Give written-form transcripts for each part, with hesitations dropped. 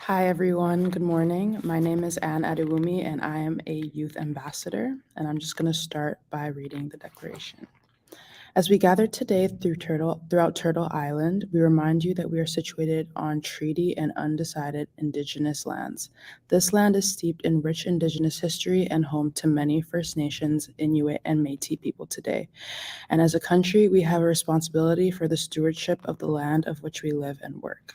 Hi, everyone. Good morning. My name is Anne Adewumi, and I am a youth ambassador. And I'm just going to start by reading the declaration. As we gather today throughout Turtle Island, we remind you that we are situated on treaty and undecided Indigenous lands. This land is steeped in rich Indigenous history and home to many First Nations, Inuit, and Métis people today. And as a country, we have a responsibility for the stewardship of the land of which we live and work.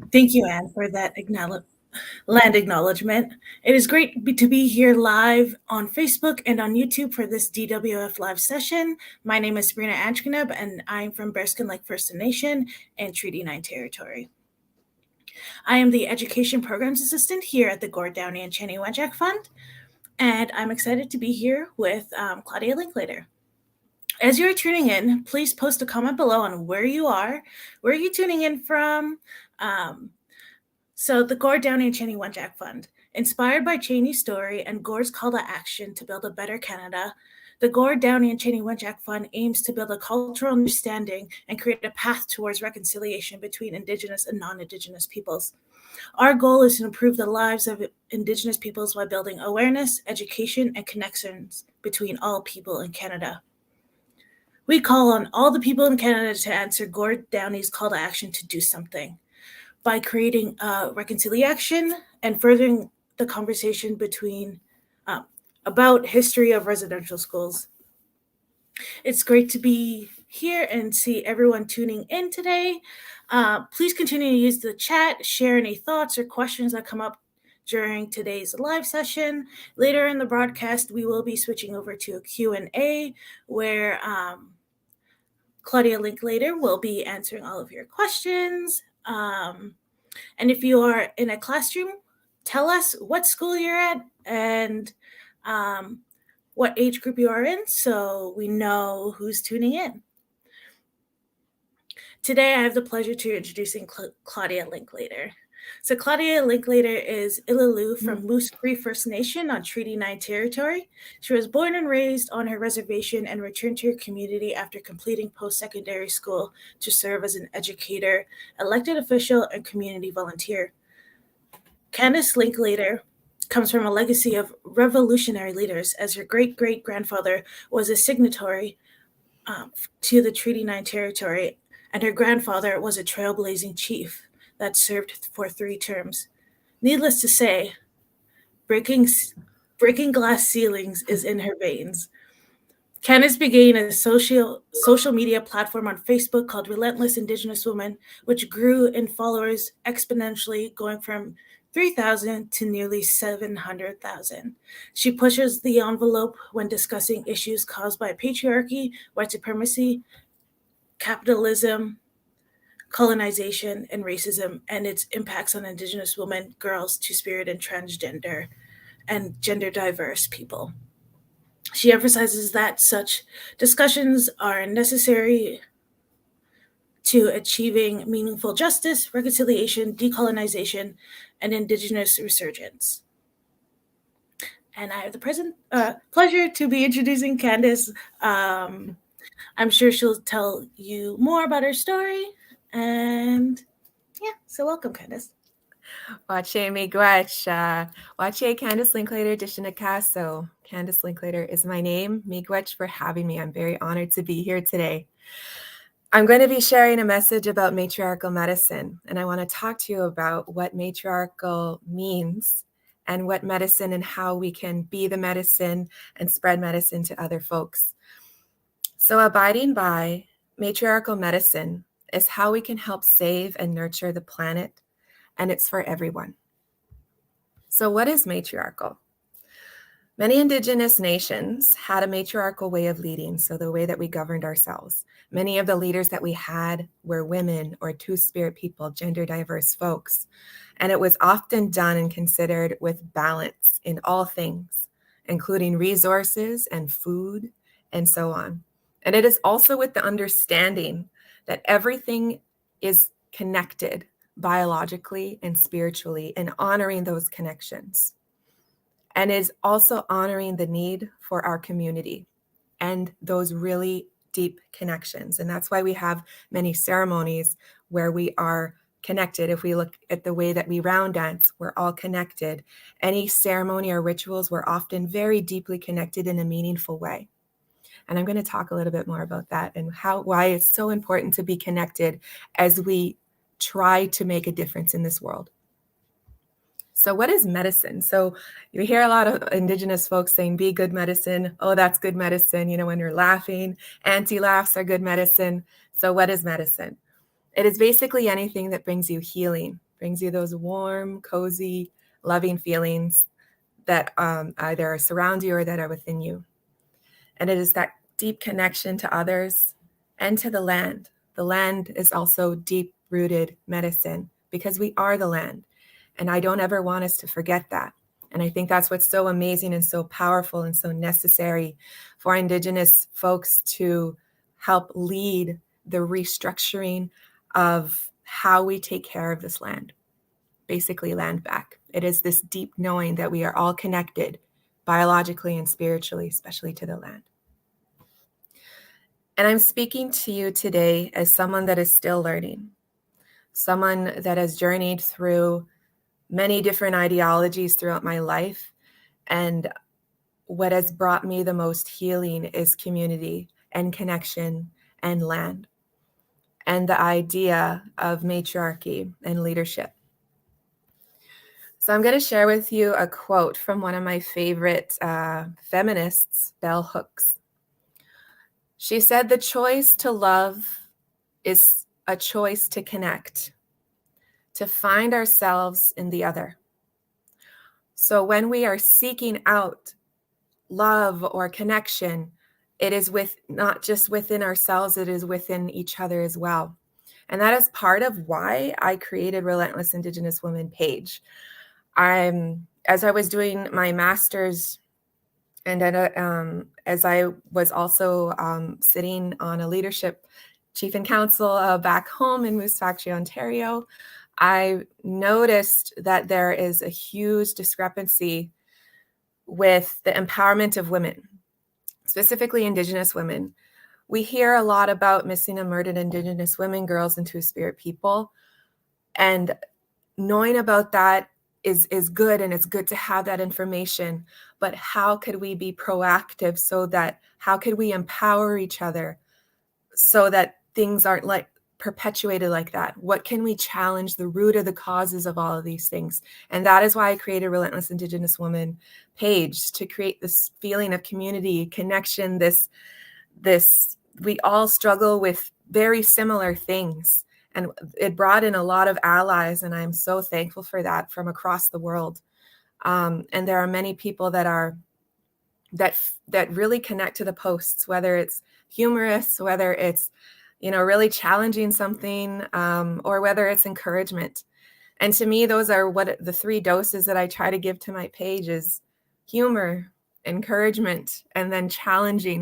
Thank you, Anne, for that land acknowledgement. It is great to be here live on Facebook and on YouTube for this DWF live session. My name is Sabrina Anchkaneb, and I'm from Bearskin Lake First Nation and Treaty 9 territory. I am the Education Programs Assistant here at the Gord Downie and Channy Wenjack Fund, and I'm excited to be here with Claudia Linklater. As you're tuning in, please post a comment below on where you are tuning in from. So the Gord Downie and Channy Wenjack Fund, inspired by Chaney's story and Gord's call to action to build a better Canada, the Gord Downie and Channy Wenjack Fund aims to build a cultural understanding and create a path towards reconciliation between Indigenous and non-Indigenous peoples. Our goal is to improve the lives of Indigenous peoples by building awareness, education, and connections between all people in Canada. We call on all the people in Canada to answer Gord Downie's call to action to do something by creating reconciliation and furthering the conversation between about history of residential schools. It's great to be here and see everyone tuning in today. Please continue to use the chat, share any thoughts or questions that come up during today's live session. Later in the broadcast, we will be switching over to a Q&A where Claudia Linklater will be answering all of your questions. And if you are in a classroom, tell us what school you're at and what age group you are in so we know who's tuning in. Today, I have the pleasure to introducing Claudia Linklater. So Claudia Linklater is Ililliew from Moose Cree First Nation on Treaty 9 territory. She was born and raised on her reservation and returned to her community after completing post-secondary school to serve as an educator, elected official, and community volunteer. Candace Linklater comes from a legacy of revolutionary leaders, as her great-great-grandfather was a signatory to the Treaty 9 territory, and her grandfather was a trailblazing chief that served for 3 terms. Needless to say, breaking glass ceilings is in her veins. Candace began a social media platform on Facebook called Relentless Indigenous Women, which grew in followers exponentially, going from 3,000 to nearly 700,000. She pushes the envelope when discussing issues caused by patriarchy, white supremacy, capitalism, colonization, and racism, and its impacts on Indigenous women, girls, Two-Spirit, and transgender and gender diverse people. She emphasizes that such discussions are necessary to achieving meaningful justice, reconciliation, decolonization, and Indigenous resurgence. And I have the pleasure to be introducing Candace. I'm sure she'll tell you more about her story. And yeah, so welcome, Candace. Wache Miigwech. Wache Candace Linklater Dishinakaso. Candace Linklater is my name. Miigwech for having me. I'm very honored to be here today. I'm going to be sharing a message about matriarchal medicine, and I want to talk to you about what matriarchal means and what medicine and how we can be the medicine and spread medicine to other folks. So abiding by matriarchal medicine is how we can help save and nurture the planet, and it's for everyone. So what is matriarchal? Many Indigenous nations had a matriarchal way of leading, so the way that we governed ourselves. Many of the leaders that we had were women or Two-Spirit people, gender diverse folks. And it was often done and considered with balance in all things, including resources and food and so on. And it is also with the understanding that everything is connected biologically and spiritually, and honoring those connections. And is also honoring the need for our community and those really deep connections. And that's why we have many ceremonies where we are connected. If we look at the way that we round dance, we're all connected. Any ceremony or rituals, we're often very deeply connected in a meaningful way. And I'm going to talk a little bit more about that and why it's so important to be connected as we try to make a difference in this world. So what is medicine? So you hear a lot of Indigenous folks saying, be good medicine. Oh, that's good medicine. You know, when you're laughing, anti-laughs are good medicine. So what is medicine? It is basically anything that brings you healing, brings you those warm, cozy, loving feelings that either surround you or that are within you. And it is that deep connection to others and to the land. The land is also deep-rooted medicine because we are the land. And I don't ever want us to forget that. And I think that's what's so amazing and so powerful and so necessary for Indigenous folks to help lead the restructuring of how we take care of this land, basically land back. It is this deep knowing that we are all connected biologically and spiritually, especially to the land. And I'm speaking to you today as someone that is still learning, someone that has journeyed through many different ideologies throughout my life. And what has brought me the most healing is community and connection and land and the idea of matriarchy and leadership. So I'm going to share with you a quote from one of my favorite feminists, Bell Hooks. She said, "The choice to love is a choice to connect, to find ourselves in the other." So when we are seeking out love or connection, it is not just within ourselves, it is within each other as well. And that is part of why I created Relentless Indigenous Women page. As I was doing my master's and as I was also sitting on a leadership chief and council back home in Moose Cree, Ontario, I noticed that there is a huge discrepancy with the empowerment of women, specifically Indigenous women. We hear a lot about missing and murdered Indigenous women, girls, and Two-Spirit people. And knowing about that is good, and it's good to have that information. But how could we be proactive how could we empower each other so that things aren't perpetuated like that? What can we challenge the root of the causes of all of these things? And that is why I created Relentless Indigenous Women page, to create this feeling of community, connection, this we all struggle with very similar things. And it brought in a lot of allies, and I'm so thankful for that from across the world. And there are many people that really connect to the posts, whether it's humorous, whether it's really challenging something, or whether it's encouragement. And to me, those are what the 3 doses that I try to give to my page is humor, encouragement, and then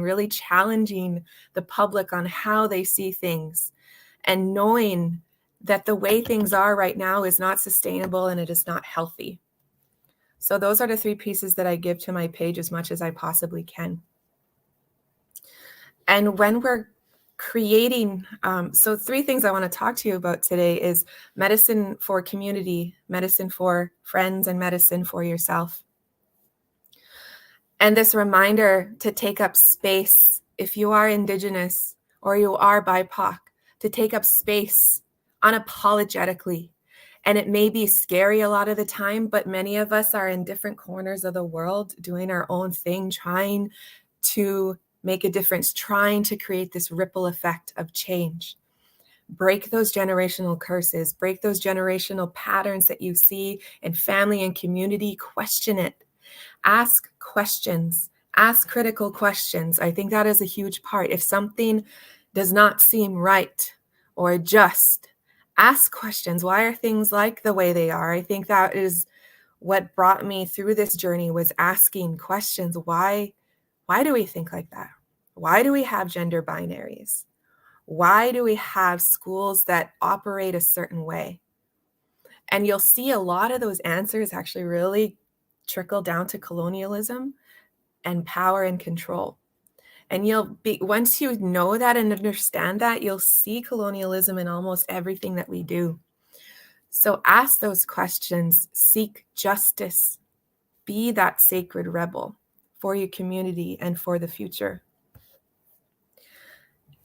really challenging the public on how they see things, and knowing that the way things are right now is not sustainable and it is not healthy. So those are the 3 pieces that I give to my page as much as I possibly can. And when we're creating, so 3 things I want to talk to you about today is medicine for community, medicine for friends, and medicine for yourself. And this reminder to take up space, if you are Indigenous or you are BIPOC, to take up space unapologetically. And it may be scary a lot of the time, but many of us are in different corners of the world doing our own thing, trying to make a difference, trying to create this ripple effect of change. Break those generational curses, break those generational patterns that you see in family and community. Question it. Ask questions. Ask critical questions. I think that is a huge part. If something does not seem right or just, ask questions. Why are things like the way they are? I think that is what brought me through this journey, was asking questions. Why do we think like that? Why do we have gender binaries? Why do we have schools that operate a certain way? And you'll see a lot of those answers actually really trickle down to colonialism and power and control. And once you know that and understand that, you'll see colonialism in almost everything that we do. So ask those questions, seek justice, be that sacred rebel for your community and for the future.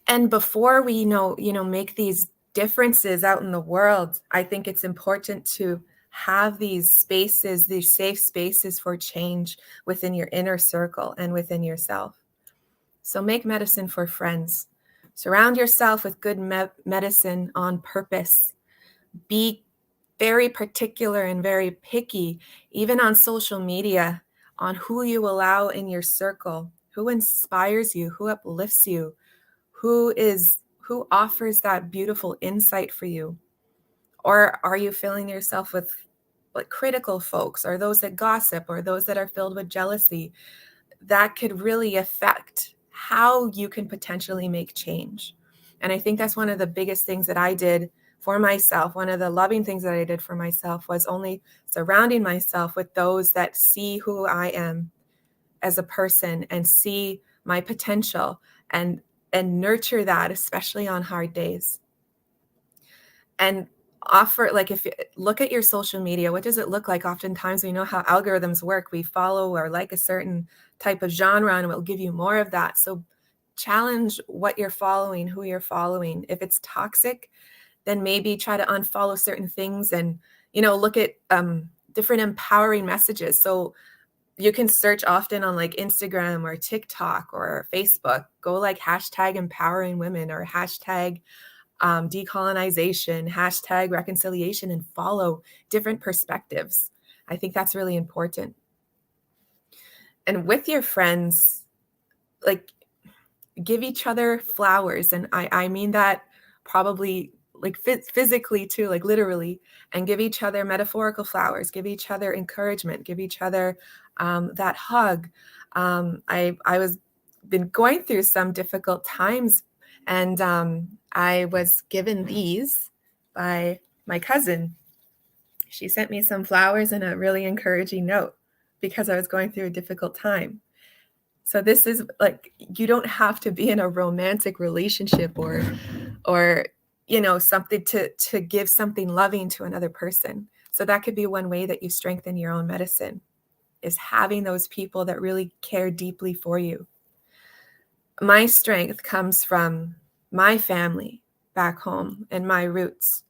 And before we make these differences out in the world, I think it's important to have these spaces, these safe spaces for change within your inner circle and within yourself. So make medicine for friends. Surround yourself with good medicine on purpose. Be very particular and very picky, even on social media, on who you allow in your circle, who inspires you, who uplifts you, who offers that beautiful insight for you. Or are you filling yourself with critical folks, or those that gossip, or those that are filled with jealousy? That could really affect how you can potentially make change. And I think that's one of the biggest things that I did for myself. One of the loving things that I did for myself was only surrounding myself with those that see who I am as a person and see my potential and nurture that, especially on hard days. And if you look at your social media, what does it look like? Oftentimes we know how algorithms work. We follow or like a certain type of genre and it will give you more of that. So challenge what you're following, who you're following. If it's toxic, then maybe try to unfollow certain things and, look at different empowering messages. So you can search often on Instagram or TikTok or Facebook, go hashtag empowering women or hashtag decolonization, hashtag reconciliation, and follow different perspectives. I think that's really important. And with your friends, give each other flowers. And I mean that probably physically too, literally, and give each other metaphorical flowers, give each other encouragement, give each other that hug. I was been going through some difficult times, and I was given these by my cousin. She sent me some flowers and a really encouraging note because I was going through a difficult time. So this is you don't have to be in a romantic relationship or something to give something loving to another person. So that could be one way that you strengthen your own medicine, is having those people that really care deeply for you. My strength comes from my family back home and my roots.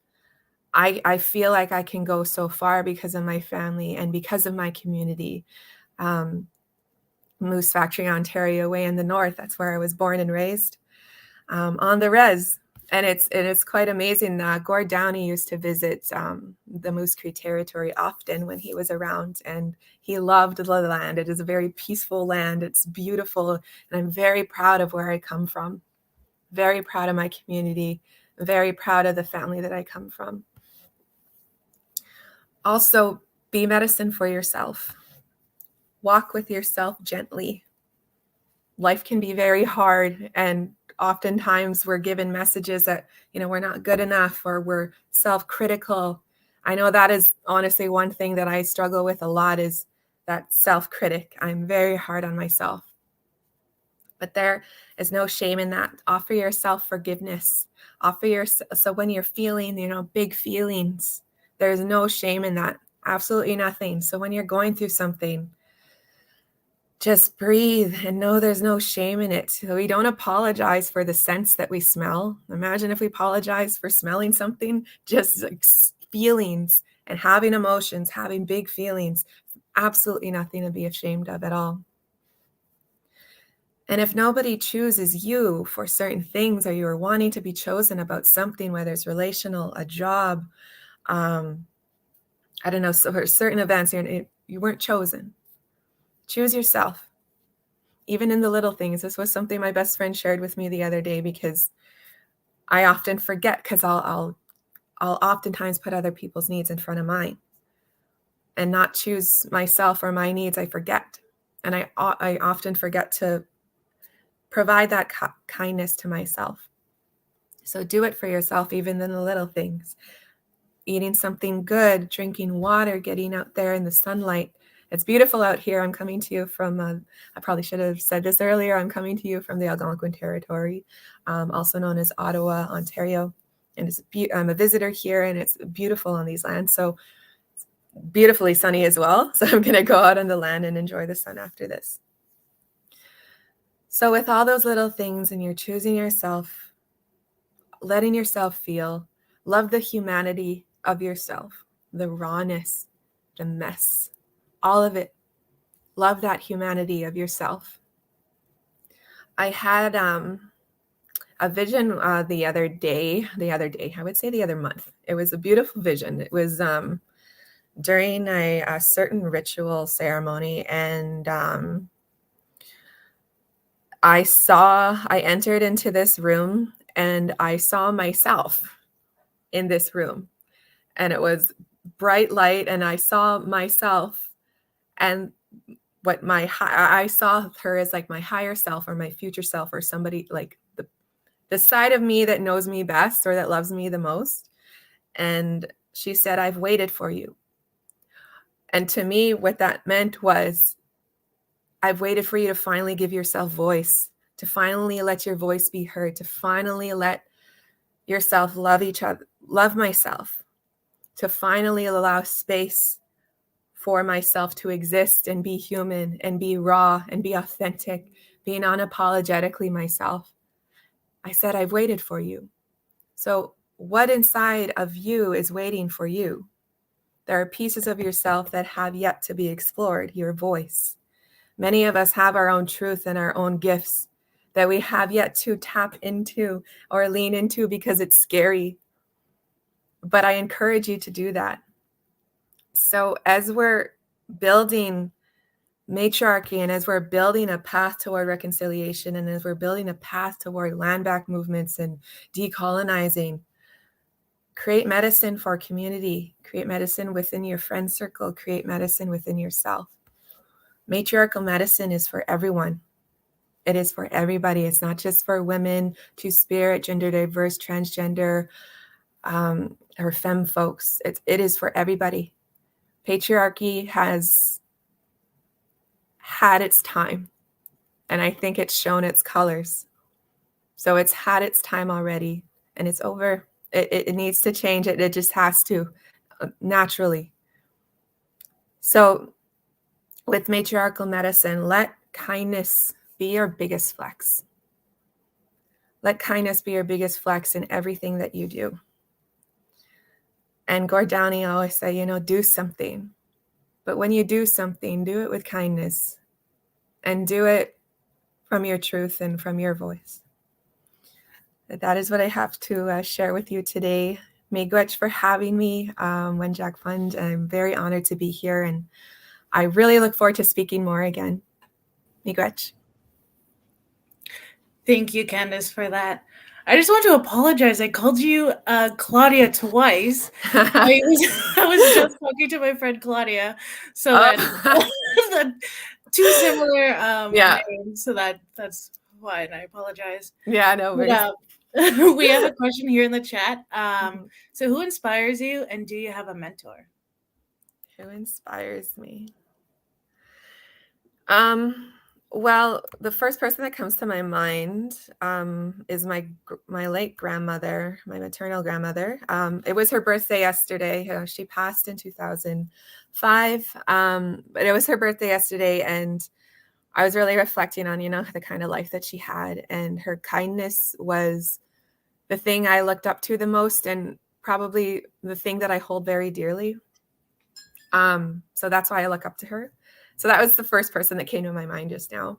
I feel like I can go so far because of my family and because of my community. Moose Factory, Ontario, way in the north. That's where I was born and raised, on the res. And it's quite amazing. Gord Downie used to visit the Moose Cree territory often when he was around, and he loved the land. It is a very peaceful land. It's beautiful, and I'm very proud of where I come from. Very proud of my community. Very proud of the family that I come from. Also, be medicine for yourself. Walk with yourself gently. Life can be very hard, and oftentimes we're given messages that, we're not good enough or we're self-critical. I know that is honestly one thing that I struggle with a lot, is that self-critic. I'm very hard on myself. But there is no shame in that. Offer yourself forgiveness. So when you're feeling, big feelings, there's no shame in that. Absolutely nothing. So when you're going through something, just breathe and know there's no shame in it. So we don't apologize for the scents that we smell. Imagine if we apologize for smelling something. Just feelings and having emotions, having big feelings, absolutely nothing to be ashamed of at all. And if nobody chooses you for certain things, or you are wanting to be chosen about something, whether it's relational, a job, I don't know, so for certain events, you weren't chosen. Choose yourself. Even in the little things. This was something my best friend shared with me the other day, because I often forget, because I'll oftentimes put other people's needs in front of mine and not choose myself or my needs. I forget. And I often forget to provide that kindness to myself. So do it for yourself, even in the little things. Eating something good, drinking water, getting out there in the sunlight, It's beautiful out here. I'm coming to you from, I probably should have said this earlier, I'm coming to you from the Algonquin Territory, also known as Ottawa, Ontario. And I'm a visitor here, and it's beautiful on these lands. So it's beautifully sunny as well. So I'm going to go out on the land and enjoy the sun after this. So with all those little things, and you're choosing yourself, letting yourself feel, love the humanity of yourself, the rawness, the mess, all of it. Love that humanity of yourself. I had a vision the other month. It was a beautiful vision. It was during a certain ritual ceremony, and I entered into this room, and I saw myself in this room, and it was bright light, and I saw myself, and I saw her as like my higher self or my future self, or somebody like the side of me that knows me best or that loves me the most. And she said, "I've waited for you." And to me, what that meant was, I've waited for you to finally give yourself voice, to finally let your voice be heard, to finally let yourself love each other, love myself, to finally allow space for myself to exist and be human and be raw and be authentic, being unapologetically myself. I said, "I've waited for you." So what inside of you is waiting for you? There are pieces of yourself that have yet to be explored, your voice. Many of us have our own truth and our own gifts that we have yet to tap into or lean into because it's scary. But I encourage you to do that. So as we're building matriarchy, and as we're building a path toward reconciliation, and as we're building a path toward land back movements and decolonizing, create medicine for community, create medicine within your friend circle, create medicine within yourself. Matriarchal medicine is for everyone. It is for everybody. It's not just for women, two-spirit, gender diverse, transgender, or femme folks. It is for everybody. Patriarchy has had its time, and I think it's shown its colors. So it's had its time already, and it's over. It needs to change. It just has to, naturally. So with matriarchal medicine, let kindness be your biggest flex. Let kindness be your biggest flex in everything that you do. And Gord Downie always say, do something. But when you do something, do it with kindness, and do it from your truth and from your voice. That is what I have to share with you today. Miigwech for having me, Wenjack Fund. I'm very honored to be here, and I really look forward to speaking more again. Miigwech. Thank you, Candace, for that. I just want to apologize. I called you Claudia twice. I was just talking to my friend Claudia, so that two similar names. So that's why, and I apologize. Yeah, no worries. We have a question here in the chat. So who inspires you, and do you have a mentor? Who inspires me? Well, the first person that comes to my mind is my late grandmother, my maternal grandmother. It was her birthday yesterday. She passed in 2005, but it was her birthday yesterday, and I was really reflecting on, the kind of life that she had, and her kindness was the thing I looked up to the most, and probably the thing that I hold very dearly. So that's why I look up to her. So that was the first person that came to my mind just now.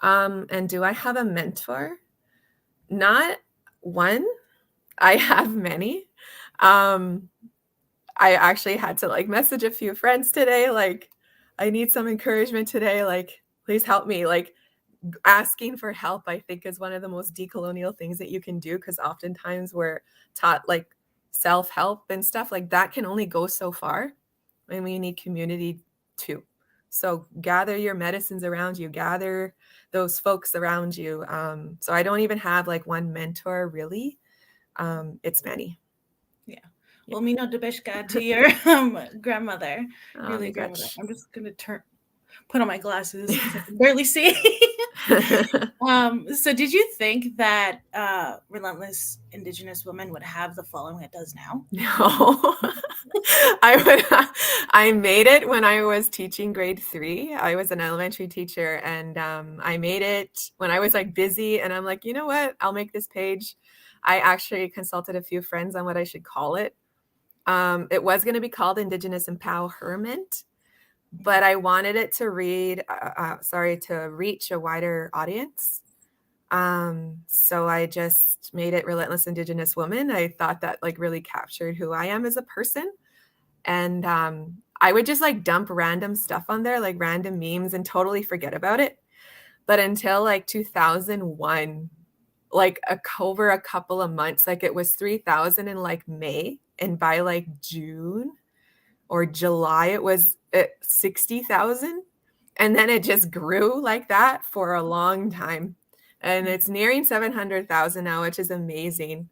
And do I have a mentor? Not one. I have many. I actually had to message a few friends today. I need some encouragement today. Please help me. Asking for help, I think, is one of the most decolonial things that you can do, because oftentimes we're taught self-help and stuff that can only go so far, and we need community too. So gather your medicines around you, gather those folks around you. So I don't even have one mentor really. It's many. Yeah. Well, Mino Debeshka to your grandmother, your late grandmother. I'm just gonna put on my glasses because I can barely see. So did you think that Relentless Indigenous women would have the following it does now? No. I made it when I was teaching grade 3. I was an elementary teacher, and I made it when I was like busy, and I'm like, you know what? I'll make this page. I actually consulted a few friends on what I should call it. It was going to be called Indigenous Empowerment, but I wanted it to reach a wider audience. So I just made it Relentless Indigenous Woman. I thought that like really captured who I am as a person. And I would just like dump random stuff on there, like random memes, and totally forget about it. But until like 2001, like over a couple of months, like it was 3,000 in like May, and by like June or July, it was at 60,000. And then it just grew like that for a long time. And it's nearing 700,000 now, which is amazing.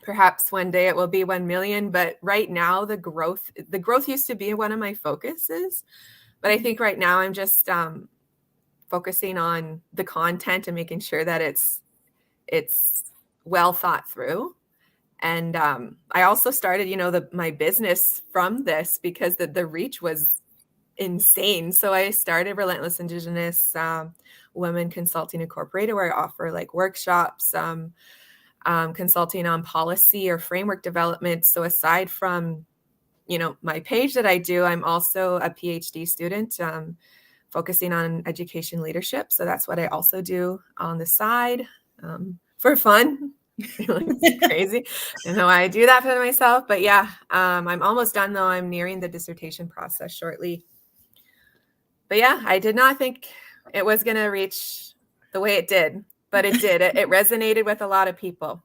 Perhaps one day it will be 1 million, but right now the growth used to be one of my focuses. But I think right now I'm just focusing on the content and making sure that it's well thought through. And I also started, my business from this because the reach was insane. So I started Relentless Indigenous Women Consulting Incorporated, where I offer like workshops, consulting on policy or framework development. So aside from, my page that I do, I'm also a PhD student, focusing on education leadership. So that's what I also do on the side for fun. It's crazy. I know I do that for myself, but yeah, I'm almost done though. I'm nearing the dissertation process shortly. But yeah, I did not think it was going to reach the way it did, but it did. It resonated with a lot of people.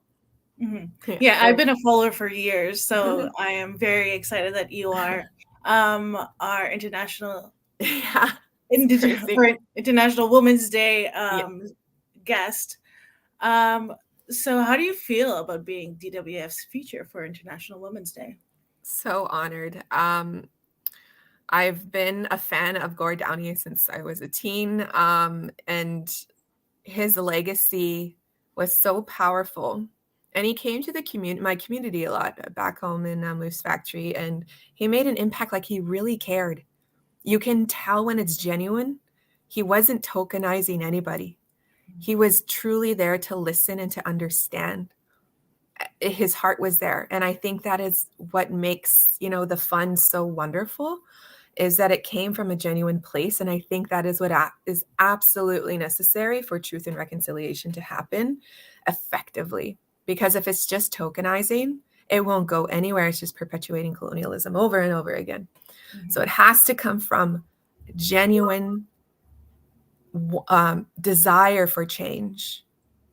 Mm-hmm. Yeah, I've been a follower for years, so I am very excited that you are our international International Women's Day guest. So how do you feel about being DWF's feature for International Women's Day? So honored. I've been a fan of Gord Downie since I was a teen, and his legacy was so powerful. And he came to my community a lot back home in Moose Factory, and he made an impact. Like he really cared. You can tell when it's genuine. He wasn't tokenizing anybody. He was truly there to listen and to understand. His heart was there. And I think that is what makes, the fund so wonderful, is that it came from a genuine place. And I think that is what is absolutely necessary for truth and reconciliation to happen effectively. Because if it's just tokenizing, it won't go anywhere. It's just perpetuating colonialism over and over again. Mm-hmm. So it has to come from genuine desire for change.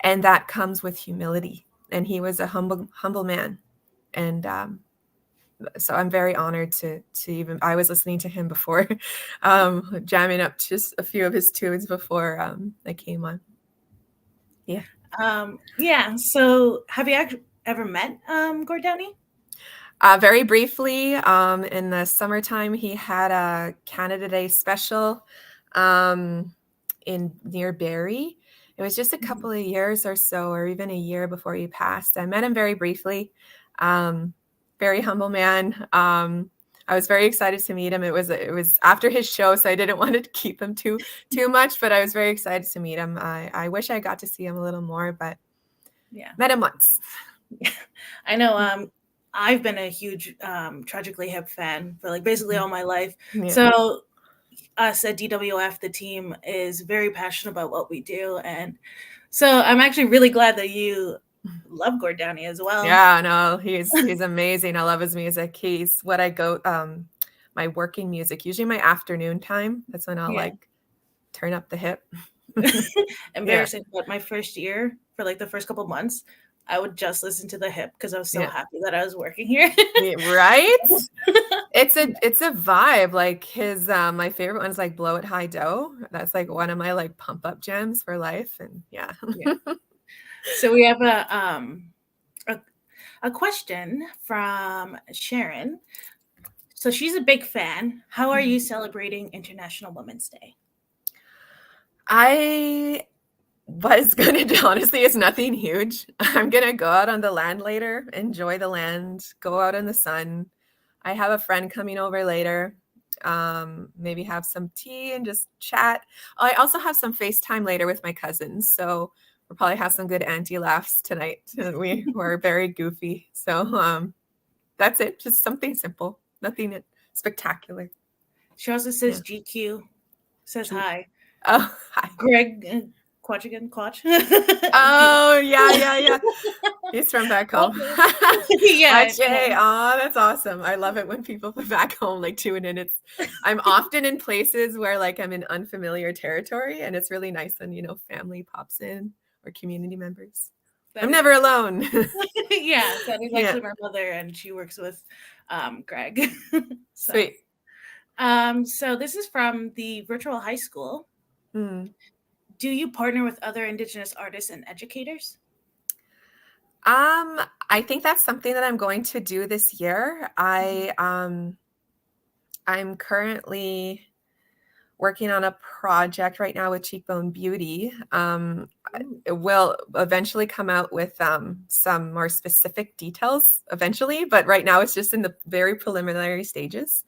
And that comes with humility. And he was a humble man. And so I'm very honored to even, I was listening to him before, jamming up just a few of his tunes before I came on. Yeah. So have you ever met Gord Downie? Very briefly, in the summertime, he had a Canada Day special near Barrie. It was just a couple of years or so, or even a year before he passed. I met him very briefly. Very humble man. I was very excited to meet him. It was after his show, so I didn't want to keep him too much, but I was very excited to meet him. I wish I got to see him a little more, but yeah, met him once. Yeah. I know. I've been a huge Tragically Hip fan for like basically all my life. Yeah. So us at DWF, the team, is very passionate about what we do, and so I'm actually really glad that you love Gord Downie as well. Yeah, no, he's amazing. I love his music. He's what I go my working music, usually my afternoon time. That's when I'll like turn up the hip. Embarrassing, but my first year, for like the first couple months, I would just listen to the hip because I was so happy that I was working here. Right? It's a vibe. Like his my favorite one is like Blow It High Dough. That's like one of my like pump up jams for life. And yeah. So we have a question from Sharon. So she's a big fan. How are you celebrating International Women's Day? I was going to, honestly, it's nothing huge. I'm going to go out on the land later, enjoy the land, go out in the sun. I have a friend coming over later, maybe have some tea and just chat. I also have some FaceTime later with my cousins. So we'll probably have some good auntie laughs tonight. We're very goofy. So that's it. Just something simple, nothing spectacular. She also says GQ, says hi. Oh, hi. Greg, Quatch again, Quatch. Oh, yeah. He's from back home. Yeah. Oh, that's awesome. I love it when people from back home like tune in. I'm often in places where like I'm in unfamiliar territory, and it's really nice when, family pops in or community members. I'm never alone. Yeah, that is actually my mother, and she works with Greg. Sweet. So this is from the virtual high school. Do you partner with other Indigenous artists and educators? I think that's something that I'm going to do this year. I'm currently working on a project right now with Cheekbone Beauty. It will eventually come out with some more specific details eventually, but right now it's just in the very preliminary stages.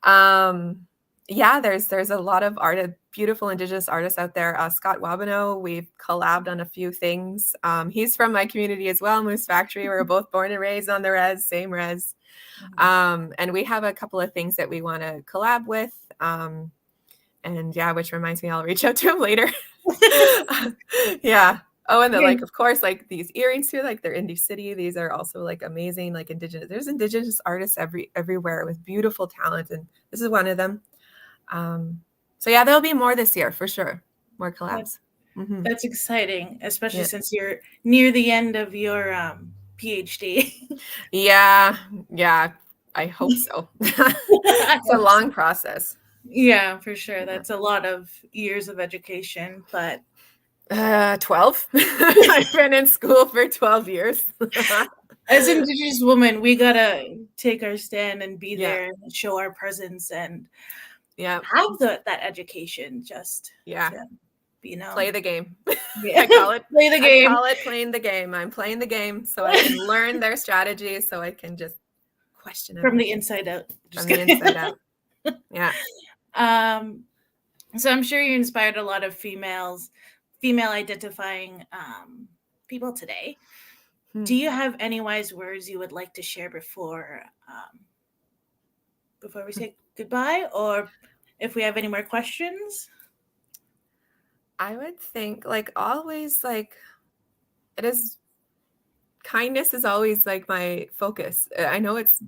There's a lot of beautiful Indigenous artists out there. Scott Wabineau, we've collabed on a few things. He's from my community as well, Moose Factory. We were both born and raised on the same res. And we have a couple of things that we want to collab with. Which reminds me, I'll reach out to him later. Yeah. Oh, and of course, like these earrings too, like they're Indie City. These are also like amazing, like Indigenous. There's Indigenous artists everywhere with beautiful talent, and this is one of them. There'll be more this year for sure. More collabs. That's exciting, especially since you're near the end of your PhD. Yeah, I hope so. It's a long process. Yeah, for sure. That's a lot of years of education, but 12. I've been in school for 12 years. As Indigenous women, we gotta take our stand and be there and show our presence and have that education. Just play the game. Yeah. I call it play the game. I call it playing the game. I'm playing the game so I can learn their strategies, so I can just question from the inside out. From the inside out. Yeah. So I'm sure you inspired a lot of female identifying people today. Do you have any wise words you would like to share before we say goodbye, or if we have any more questions? I would think always kindness is always like my focus. I know it's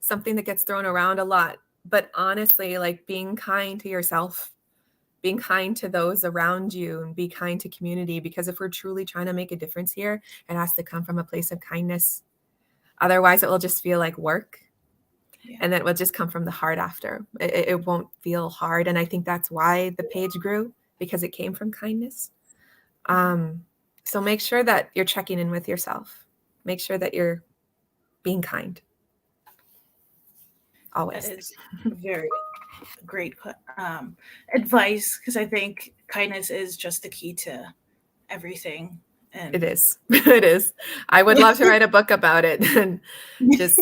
something that gets thrown around a lot, but honestly, like being kind to yourself, being kind to those around you, and be kind to community, because if we're truly trying to make a difference here, it has to come from a place of kindness. Otherwise, it will just feel like work. And then it will just come from the heart after. It won't feel hard. And I think that's why the page grew, because it came from kindness. So make sure that you're checking in with yourself. Make sure that you're being kind. Always. That is very great advice, because I think kindness is just the key to everything. And it is. It is. I would love to write a book about it. And just,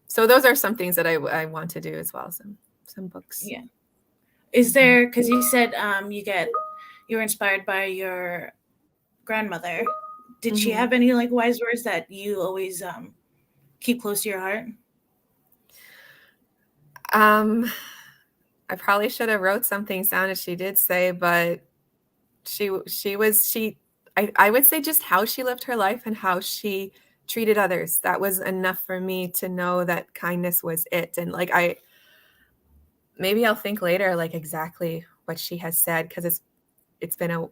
So those are some things that I want to do as well. Some books. Yeah. Is there, because you said you were inspired by your grandmother. Did she have any wise words that you always keep close to your heart? I probably should have wrote something down that she did say, but I would say just how she lived her life and how she treated others. That was enough for me to know that kindness was it. And maybe I'll think later, exactly what she has said, because it's been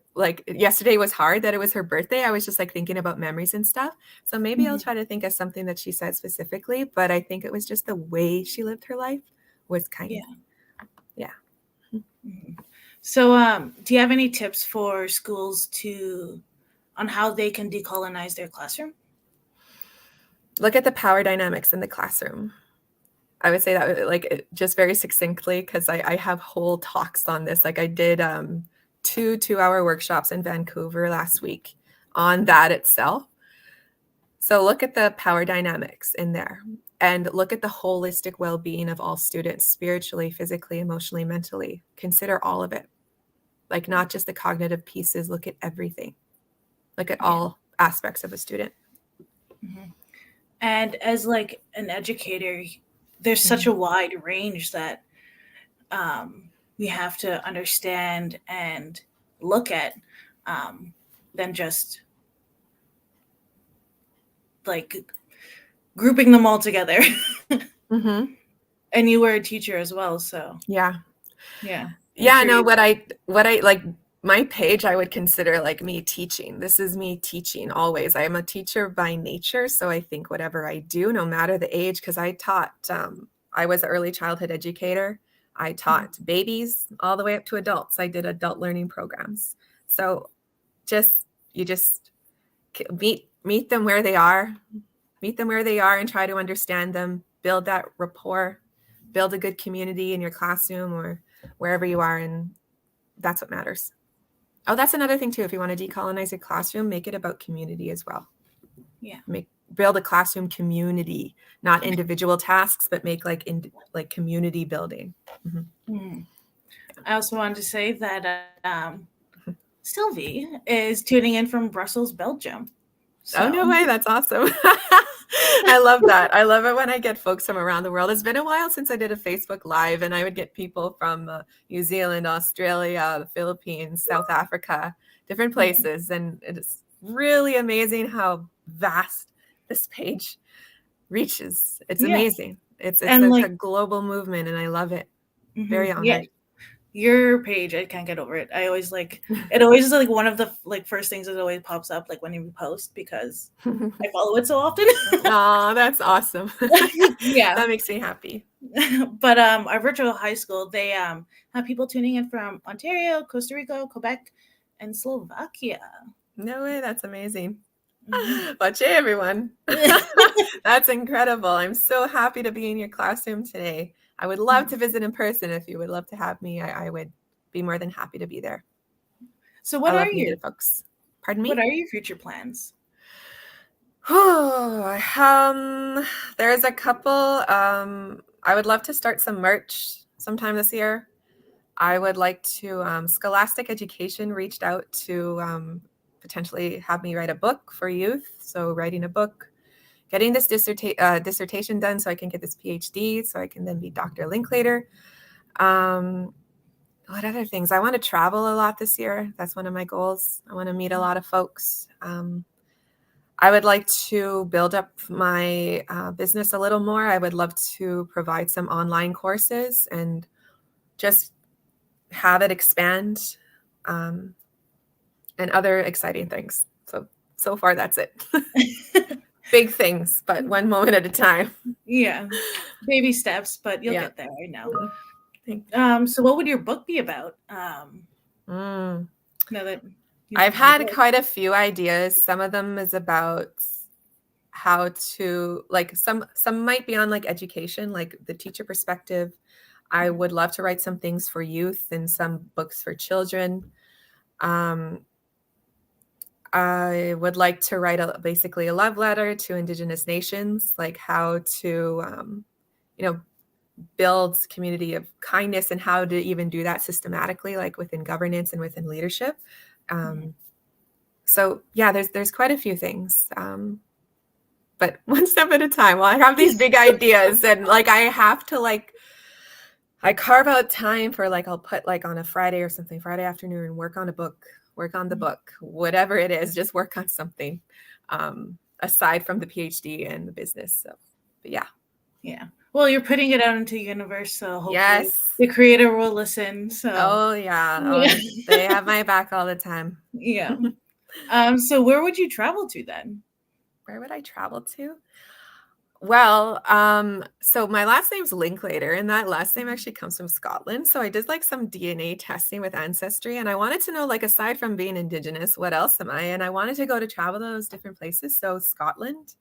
yesterday was hard that it was her birthday. I was just thinking about memories and stuff. So maybe I'll try to think of something that she said specifically, but I think it was just the way she lived her life was kindness. Yeah. So do you have any tips for schools on how they can decolonize their classroom? look at the power dynamics in the classroom. I would say that like just very succinctly, because I have whole talks on this. Like I did 2 2-hour workshops in Vancouver last week on that itself. So look at the power dynamics in there and look at the holistic well-being of all students, spiritually, physically, emotionally, mentally. Consider all of it. Like not just the cognitive pieces, look at everything. Look at all aspects of a student. Mm-hmm. And as like an educator, there's such a wide range that we have to understand and look at than just like grouping them all together. Mm-hmm. And you were a teacher as well, so yeah. Sure No, what I like, my page I would consider like me teaching. This is me teaching always. I am a teacher by nature, so I think whatever I do, no matter the age, because I taught, I was an early childhood educator. I taught babies all the way up to adults. I did adult learning programs. So you just meet them where they are, and try to understand them, build that rapport, build a good community in your classroom or wherever you are. And that's what matters. Oh, that's another thing too. If you want to decolonize your classroom, make it about community as well. Yeah. Build a classroom community, not individual tasks, but make like community building. Mm-hmm. Mm-hmm. I also wanted to say that Sylvie is tuning in from Brussels, Belgium. So. Oh, no way. That's awesome. I love that. I love it when I get folks from around the world. It's been a while since I did a Facebook Live, and I would get people from New Zealand, Australia, the Philippines, South Africa, different places. And it is really amazing how vast this page reaches. It's amazing. It's like a global movement, and I love it. Mm-hmm. Very honored. Yeah. Your page, I can't get over it. I always like it. Always is like one of the like first things that always pops up like when you post, because I follow it so often. Oh, that's awesome. Yeah, that makes me happy. But our virtual high school, they have people tuning in from Ontario, Costa Rica, Quebec, and Slovakia. No way, that's amazing. Watch it, everyone. That's incredible. I'm so happy to be in your classroom today. I would love to visit in person. If you would love to have me, I would be more than happy to be there. So what are your folks? Pardon me? What are your future plans? Oh, there's a couple. I would love to start some merch sometime this year. I would like to, Scholastic Education reached out to potentially have me write a book for youth. So writing a book, getting this dissertation done so I can get this PhD, so I can then be Dr. Linklater. What other things? I want to travel a lot this year. That's one of my goals. I want to meet a lot of folks. I would like to build up my business a little more. I would love to provide some online courses and just have it expand, and other exciting things. So far, that's it. Big things, but one moment at a time. Yeah, baby steps, but you'll get there. I know. So what would your book be about? Now that I've had quite a few ideas. Some of them is about how to, like, some might be on like education, like the teacher perspective. I would love to write some things for youth and some books for children. I would like to write basically a love letter to Indigenous nations, like how to, build community of kindness and how to even do that systematically, like within governance and within leadership. So yeah, there's quite a few things, but one step at a time. Well, I have these big ideas, and like I have to I carve out time for I'll put on a Friday or something, Friday afternoon, work on a book. Work on the book, whatever it is, just work on something aside from the PhD and the business. So, but yeah. Well, you're putting it out into the universe, so hopefully the creator will listen. So. Oh yeah. They have my back all the time. Yeah. So where would you travel to then? Where would I travel to? Well, so my last name's Linklater, and that last name actually comes from Scotland. So I did some DNA testing with Ancestry, and I wanted to know, aside from being Indigenous, what else am I? And I wanted to go to travel to those different places. So Scotland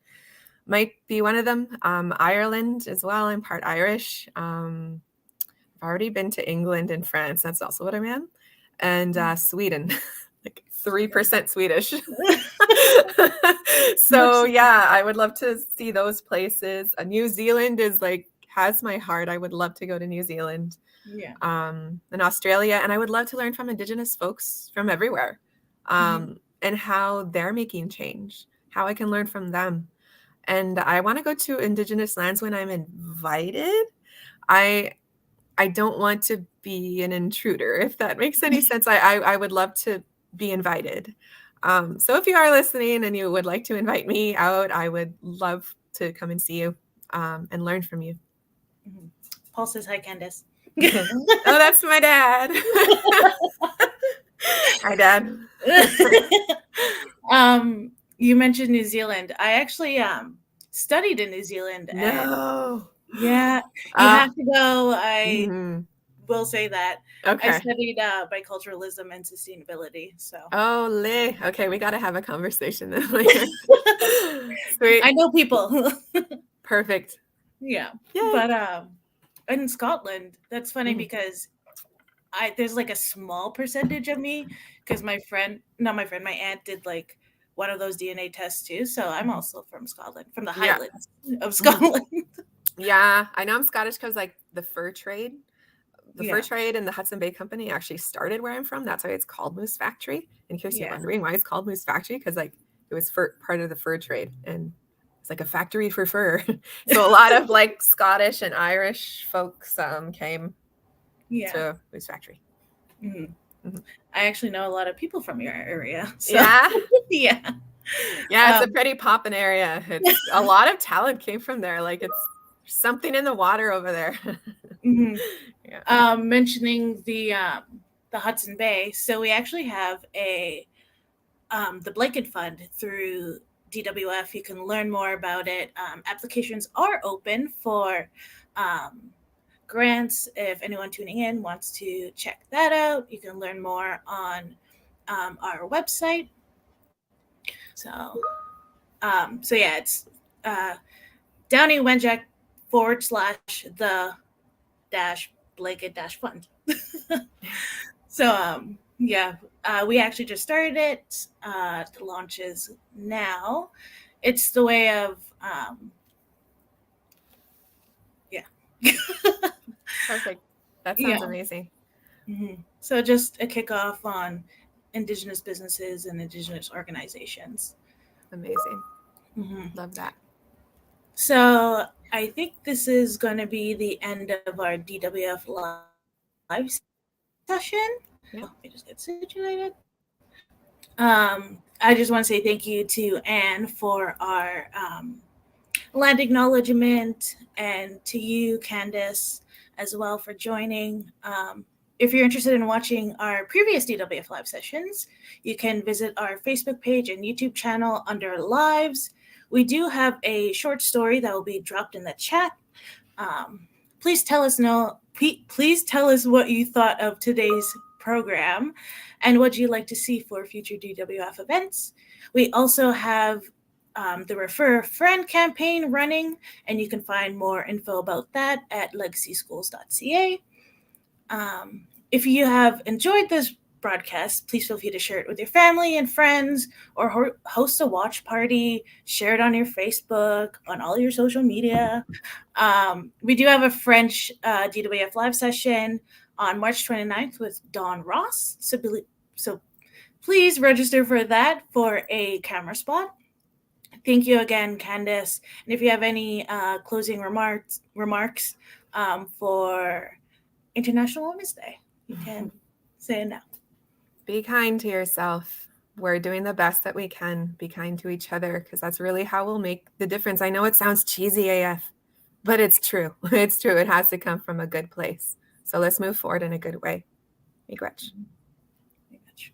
might be one of them. Ireland as well. I'm part Irish. I've already been to England and France. That's also what I'm in. And Sweden, like 3% Swedish. So yeah, I would love to see those places. New Zealand is like, has my heart. I would love to go to New Zealand. Yeah. And Australia. And I would love to learn from Indigenous folks from everywhere, and how they're making change, how I can learn from them. And I want to go to Indigenous lands when I'm invited. I don't want to be an intruder, if that makes any sense. I would love to be invited. So if you are listening and you would like to invite me out, I would love to come and see you, and learn from you. Paul says hi, Candace. Oh, that's my dad. Hi, Dad. You mentioned New Zealand. I actually studied in New Zealand. No. Yeah, you have to go. I will say that. Okay. I studied biculturalism and sustainability. So. Oh, okay, we got to have a conversation then later. Sweet. I know people. Perfect. Yeah. Yay. But in Scotland, that's funny because there's like a small percentage of me, because my aunt did like one of those DNA tests too. So I'm also from Scotland, from the Highlands of Scotland. Yeah, I know I'm Scottish because like the fur trade and the Hudson Bay Company actually started where I'm from. That's why it's called Moose Factory. In case you're wondering why it's called Moose Factory, because like it was part of the fur trade, and it's like a factory for fur. So a lot of like Scottish and Irish folks came to Moose Factory. I actually know a lot of people from your area. So. Yeah. Yeah. Yeah, it's a pretty poppin' area. It's a lot of talent came from there. Like it's something in the water over there. Yeah. Mentioning the Hudson Bay, so we actually have the Blanket Fund through DWF. You can learn more about it. Applications are open for grants. If anyone tuning in wants to check that out, you can learn more on our website. So yeah, it's Downie Wenjack /the-blanket-fund. So we actually just started it. The launch is now. It's the way of Perfect. That sounds amazing. So just a kickoff on Indigenous businesses and Indigenous organizations. Amazing. Love that. So I think this is going to be the end of our DWF live session. Yeah. Let me just get situated. I just want to say thank you to Anne for our land acknowledgement, and to you, Candace, as well for joining. If you're interested in watching our previous DWF live sessions, you can visit our Facebook page and YouTube channel under Lives. We do have a short story that will be dropped in the chat. Please tell us what you thought of today's program and what you'd like to see for future DWF events. We also have the Refer a Friend campaign running, and you can find more info about that at legacyschools.ca. If you have enjoyed this broadcast, please feel free to share it with your family and friends, or host a watch party, share it on your Facebook, on all your social media. We do have a French DWF live session on March 29th with Dawn Ross. So please register for that for a camera spot. Thank you again, Candace. And if you have any closing remarks for International Women's Day, you can say it now. Be kind to yourself. We're doing the best that we can. Be kind to each other, because that's really how we'll make the difference. I know it sounds cheesy AF, but it's true. It's true. It has to come from a good place. So let's move forward in a good way. Miigwech. Miigwech.